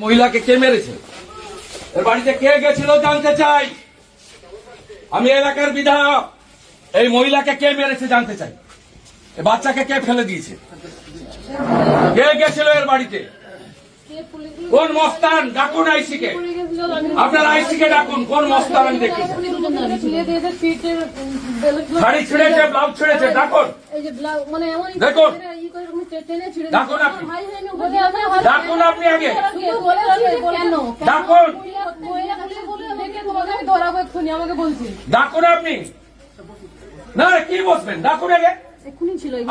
মহিলাকে কে মেরেছে, এর বাড়িতে কে গেছিল জানতে চাই। আমি এলাকার বিধায়ক, এই মহিলাকে কে মেরেছে জানতে চাই। এই বাচ্চাকে কে ফেলে দিয়েছে, কে গেছিল এর বাড়িতে, কোন মস্তান? ডাকুন আইসিকে, আপনার আইসিকে ডাকুন। কোন মস্তান আমি দেখেছি? শাড়ি ছিঁড়েছে, ব্লাউজ ছিঁড়েছে, ডাকুন। দেখুন, ডাকুন আপনি, ডাকুন আপনি আগে, ডাকুন, ডাকুন আপনি। না কি বসবেন, ডাকুন আগে।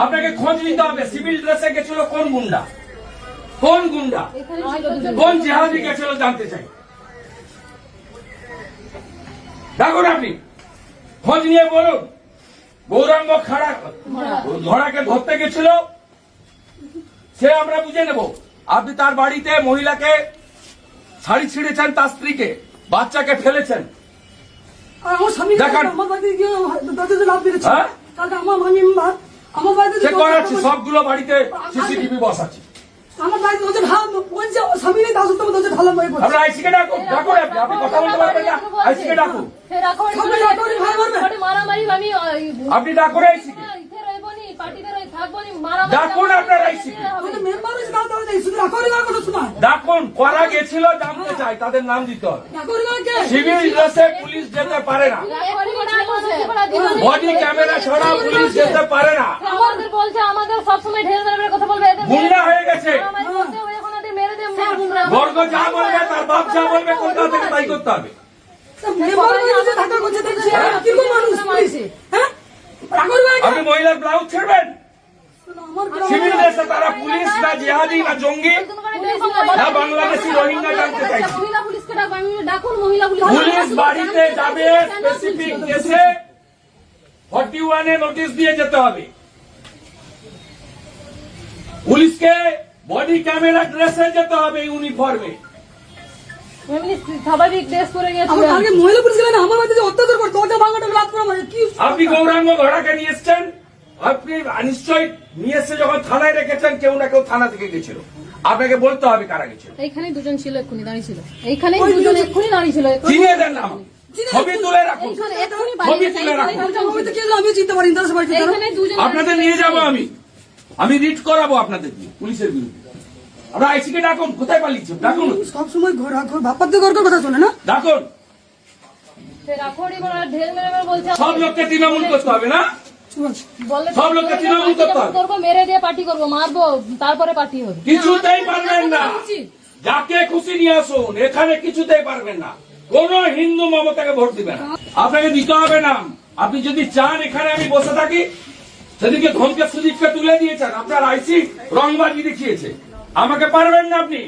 আপনাকে খোঁজ নিতে হবে, সিভিল ড্রেসে গেছিল কোন গুন্ডা, কোন গুন্ডা, কোন জিহাদি গেছিল জানতে চাই। ডাকুন আপনি, খোঁজ নিয়ে বলুন। গৌরাঙ্গ ঘোড়াকে ধরতে গেছিল, সে আমরা বুঝে নেব। আপনি তার বাড়িতে মহিলাকে শাড়ি ছিঁড়েছেন, তার স্ত্রীকে, বাচ্চাকে ফেলেছেন। সবগুলো বাড়িতে সিসিটিভি বসাচ্ছি। আমার বাড়িতে ওদের বলছে স্বামী নেই, তার সত্ত্বেও ওদের ভালো ভাই বলছে। আমরা আইসিকে ডাকুন, ডাকুন আপনি, আপনি কথা বলতে পারবেন না, আইসিকে ডাকুন। আপনি ডাকুন আইসিকে, ডাকুন আপনার আইসিকে, ডাকুন। করা গেছিল জানতে চাই, তাদের নাম দিতে হবে। সিভিল ড্রেসে পুলিশ যেতে পারে না, বডি ক্যামেরা ছাড়া পুলিশ যেতে পারে না। আমাদের বলছে, আমাদের সবসময় ঢের ধরে কথা বলবে, গুন্ডা হয়ে গেছে। বর্গ যা বলবে, তার বাপ যা বলবে, কলকাতা থেকে তাই করতে হবে। আপনি মহিলার ব্লাউজ ছেড়বেন? সিভিল ড্রেসে তারা পুলিশ না জিহাদি না জঙ্গি না বাংলাদেশি রোহিঙ্গা জানতে চাইছে। পুলিশ বাড়িতে যাবে, স্পেসিফিক কেসে 41-এ নোটিশ দিয়ে যেতে হবে। পুলিশকে বডি ক্যামেরা ড্রেসে যেতে হবে, ইউনিফর্মে। স্বাভাবিক ড্রেস পরে গেছে। আপনি গৌরাঙ্গ ঘোড়াকে নিয়ে এসছেন, আপনি নিশ্চয়ই নিয়ে এসে যখন থানায় রেখেছেন, কেউ না কেউ থানা থেকে গেছিল, আপনাকে বলতে হবে কারা গেছিল। এইখানে দুজন ছিল, এক্ষুনি দাঁড়িয়ে ছিল, এইখানে দুজন এক্ষুনি দাঁড়িয়ে ছিল। চিনিয়ে দেন নাম, ছবি তুলে রাখুন, ছবি তুলে রাখুন। আপনাদের নিয়ে যাবো আমি রিট করাবো আপনাদের দিয়ে পুলিশের বিরুদ্ধে। আমরা আইসিকে ডাকুন, কোথায় পালিয়েছে ডাকুন। সবসময় ভাপাতে গর্গর কথা শোনে না, ডাকুন। সব লোককে তৃণমূল করতে হবে না, সব লোককে তৃণমূল করতে হবে। মেরে দিয়ে পার্টি করবো, মারবো, তারপরে পার্টি হবে। কিছুতেই পারবেন না, যাকে খুশি নিয়ে আসুন, এখানে কিছুতেই পারবেন না। কোন হিন্দু মমতাকে ভোট দিবে না, আপনাকে দিতে হবে না। আপনি যদি চান এখানে আমি বসে থাকি, সেদিকে ধমকে সুদীপকে তুলে দিয়েছেন, আপনার আইসি রংবাজি দেখিয়েছে, আমাকে পারবেন না আপনি।